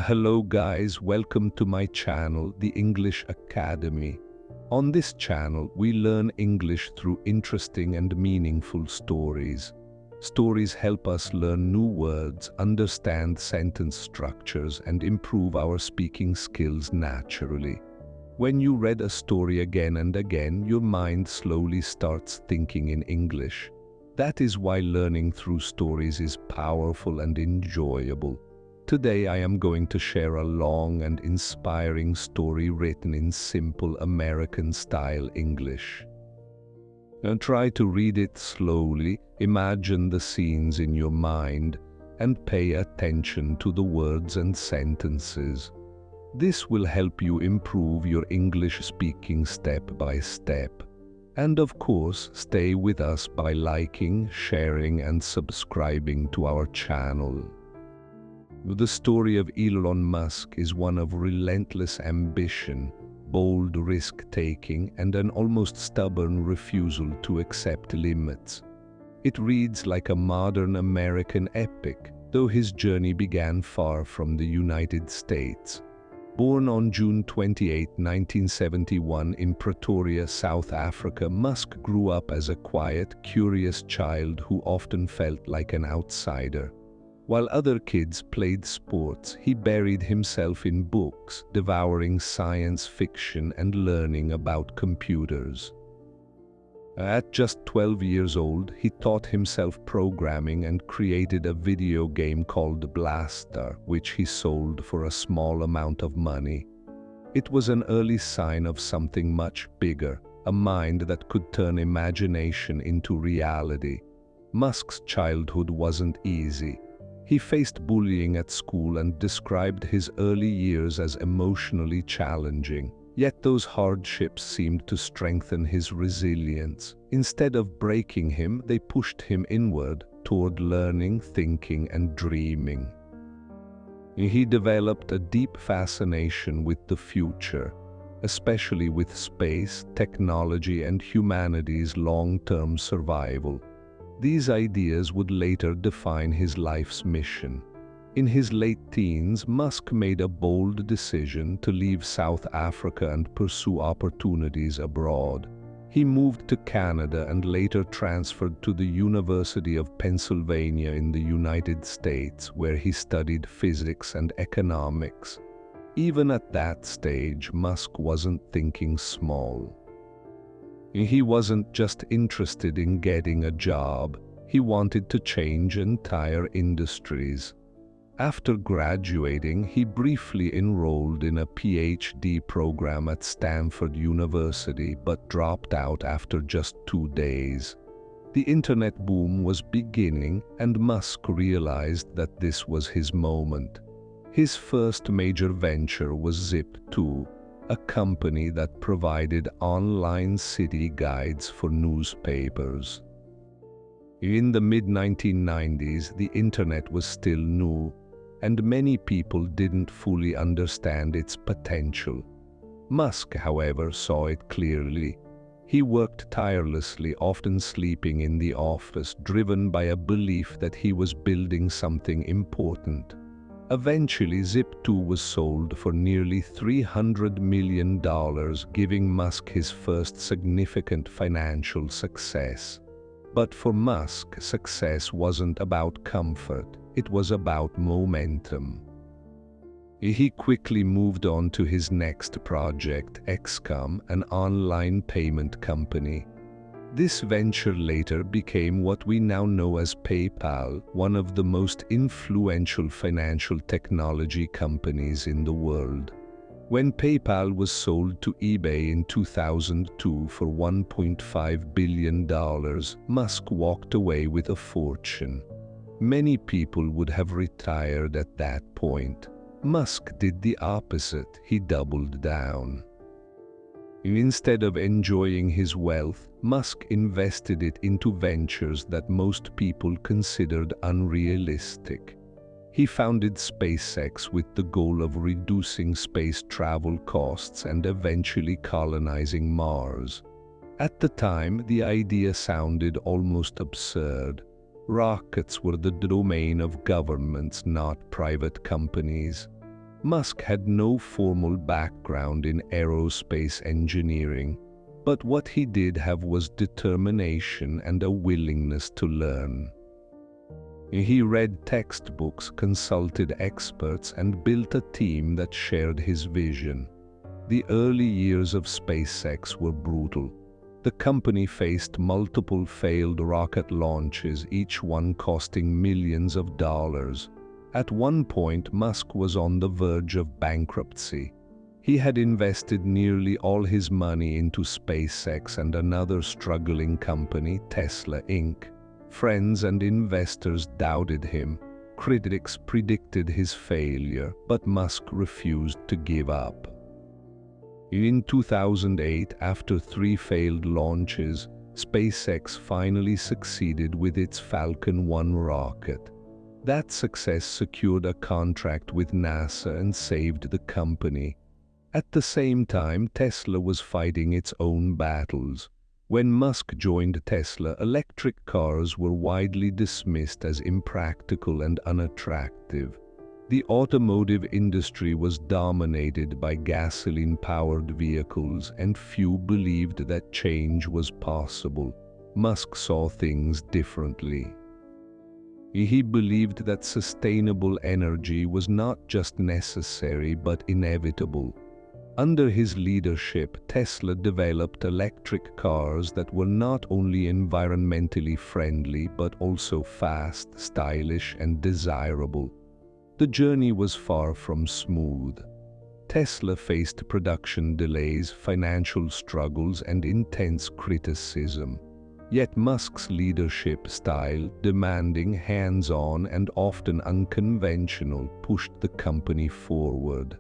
Hello guys, welcome to my channel, The English Academy. On this channel, we learn English through interesting and meaningful stories. Stories help us learn new words, understand sentence structures, and improve our speaking skills naturally. When you read a story again and again, your mind slowly starts thinking in English. That is why learning through stories is powerful and enjoyable. Today I am going to share a long and inspiring story written in simple American-style English. Now try to read it slowly, imagine the scenes in your mind, and pay attention to the words and sentences. This will help you improve your English speaking step by step. And of course, stay with us by liking, sharing, and subscribing to our channel. The story of Elon Musk is one of relentless ambition, bold risk-taking, and an almost stubborn refusal to accept limits. It reads like a modern American epic, though his journey began far from the United States. Born on June 28, 1971 in Pretoria, South Africa, Musk grew up as a quiet, curious child who often felt like an outsider. While other kids played sports, he buried himself in books, devouring science fiction and learning about computers. At just 12 years old, he taught himself programming and created a video game called Blaster, which he sold for a small amount of money. It was an early sign of something much bigger, a mind that could turn imagination into reality. Musk's childhood wasn't easy. He faced bullying at school and described his early years as emotionally challenging. Yet those hardships seemed to strengthen his resilience. Instead of breaking him, they pushed him inward toward learning, thinking, and dreaming. He developed a deep fascination with the future, especially with space, technology, and humanity's long-term survival. These ideas would later define his life's mission. In his late teens, Musk made a bold decision to leave South Africa and pursue opportunities abroad. He moved to Canada and later transferred to the University of Pennsylvania in the United States, where he studied physics and economics. Even at that stage, Musk wasn't thinking small. He wasn't just interested in getting a job, he wanted to change entire industries. After graduating, he briefly enrolled in a PhD program at Stanford University but dropped out after just 2 days. The internet boom was beginning, and Musk realized that this was his moment. His first major venture was Zip2, a company that provided online city guides for newspapers. In the mid-1990s, the internet was still new, and many people didn't fully understand its potential. Musk, however, saw it clearly. He worked tirelessly, often sleeping in the office, driven by a belief that he was building something important. Eventually, Zip2 was sold for nearly $300 million, giving Musk his first significant financial success. But for Musk, success wasn't about comfort, it was about momentum. He quickly moved on to his next project, XCOM, an online payment company. This venture later became what we now know as PayPal, one of the most influential financial technology companies in the world. When PayPal was sold to eBay in 2002 for $1.5 billion, Musk walked away with a fortune. Many people would have retired at that point. Musk did the opposite, he doubled down. Instead of enjoying his wealth, Musk invested it into ventures that most people considered unrealistic. He founded SpaceX with the goal of reducing space travel costs and eventually colonizing Mars. At the time, the idea sounded almost absurd. Rockets were the domain of governments, not private companies. Musk had no formal background in aerospace engineering, but what he did have was determination and a willingness to learn. He read textbooks, consulted experts, and built a team that shared his vision. The early years of SpaceX were brutal. The company faced multiple failed rocket launches, each one costing millions of dollars. At one point, Musk was on the verge of bankruptcy. He had invested nearly all his money into SpaceX and another struggling company, Tesla Inc. Friends and investors doubted him. Critics predicted his failure, but Musk refused to give up. In 2008, after 3 failed launches, SpaceX finally succeeded with its Falcon 1 rocket. That success secured a contract with NASA and saved the company. At the same time, Tesla was fighting its own battles. When Musk joined Tesla, electric cars were widely dismissed as impractical and unattractive. The automotive industry was dominated by gasoline-powered vehicles, and few believed that change was possible. Musk saw things differently. He believed that sustainable energy was not just necessary but inevitable. Under his leadership, Tesla developed electric cars that were not only environmentally friendly but also fast, stylish, and desirable. The journey was far from smooth. Tesla faced production delays, financial struggles, and intense criticism. Yet Musk's leadership style, demanding, hands-on, and often unconventional, pushed the company forward.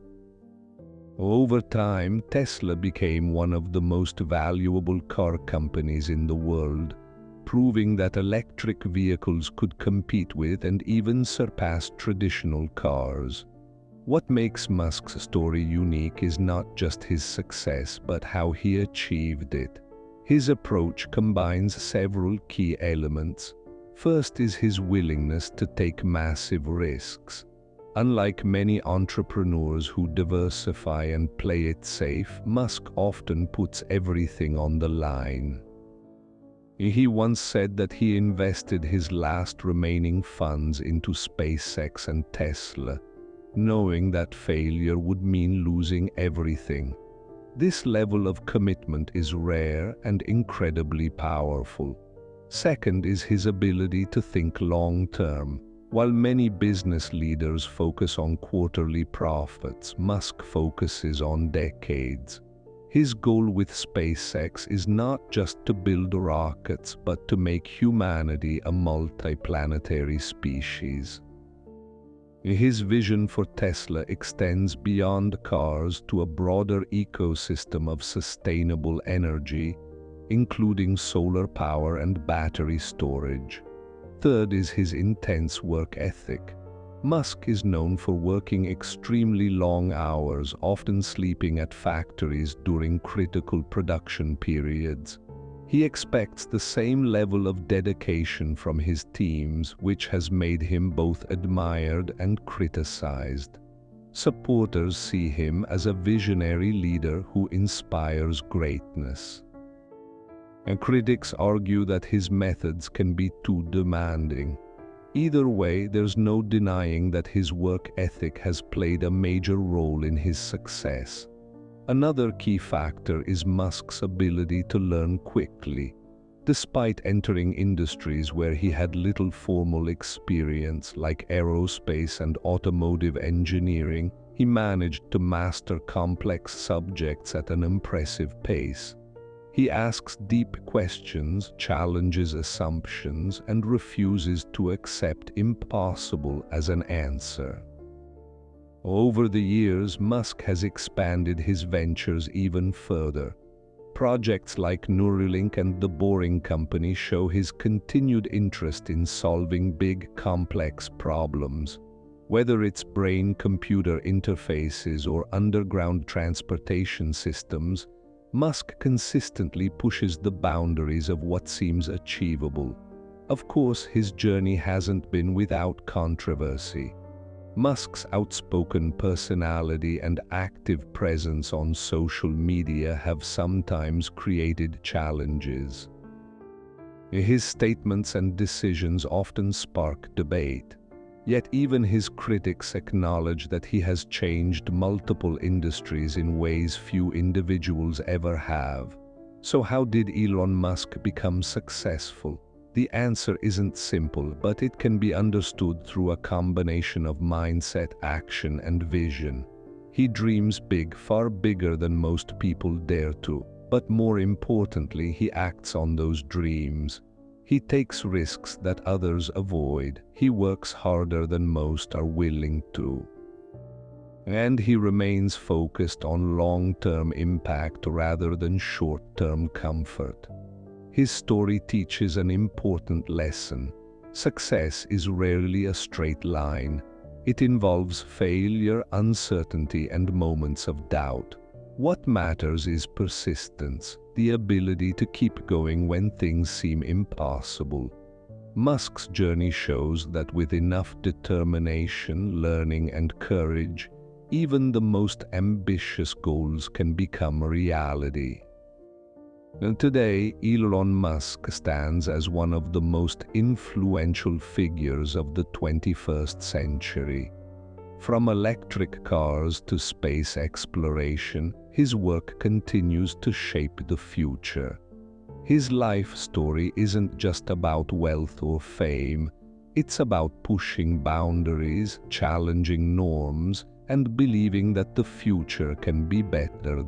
Over time, Tesla became one of the most valuable car companies in the world, proving that electric vehicles could compete with and even surpass traditional cars. What makes Musk's story unique is not just his success, but how he achieved it. His approach combines several key elements. First is his willingness to take massive risks. Unlike many entrepreneurs who diversify and play it safe, Musk often puts everything on the line. He once said that he invested his last remaining funds into SpaceX and Tesla, knowing that failure would mean losing everything. This level of commitment is rare and incredibly powerful. Second is his ability to think long-term. While many business leaders focus on quarterly profits, Musk focuses on decades. His goal with SpaceX is not just to build rockets, but to make humanity a multiplanetary species. His vision for Tesla extends beyond cars to a broader ecosystem of sustainable energy, including solar power and battery storage. Third is his intense work ethic. Musk is known for working extremely long hours, often sleeping at factories during critical production periods. He expects the same level of dedication from his teams, which has made him both admired and criticized. Supporters see him as a visionary leader who inspires greatness. And critics argue that his methods can be too demanding. Either way, there's no denying that his work ethic has played a major role in his success. Another key factor is Musk's ability to learn quickly. Despite entering industries where he had little formal experience, like aerospace and automotive engineering, he managed to master complex subjects at an impressive pace. He asks deep questions, challenges assumptions, and refuses to accept impossible as an answer. Over the years, Musk has expanded his ventures even further. Projects like Neuralink and the Boring Company show his continued interest in solving big, complex problems. Whether it's brain-computer interfaces or underground transportation systems, Musk consistently pushes the boundaries of what seems achievable. Of course, his journey hasn't been without controversy. Musk's outspoken personality and active presence on social media have sometimes created challenges. His statements and decisions often spark debate, yet even his critics acknowledge that he has changed multiple industries in ways few individuals ever have. So how did Elon Musk become successful? The answer isn't simple, but it can be understood through a combination of mindset, action, and vision. He dreams big, far bigger than most people dare to. But more importantly, he acts on those dreams. He takes risks that others avoid. He works harder than most are willing to. And he remains focused on long-term impact rather than short-term comfort. His story teaches an important lesson. Success is rarely a straight line. It involves failure, uncertainty, and moments of doubt. What matters is persistence, the ability to keep going when things seem impossible. Musk's journey shows that with enough determination, learning, and courage, even the most ambitious goals can become a reality. And today, Elon Musk stands as one of the most influential figures of the 21st century. From electric cars to space exploration, his work continues to shape the future. His life story isn't just about wealth or fame, it's about pushing boundaries, challenging norms, and believing that the future can be better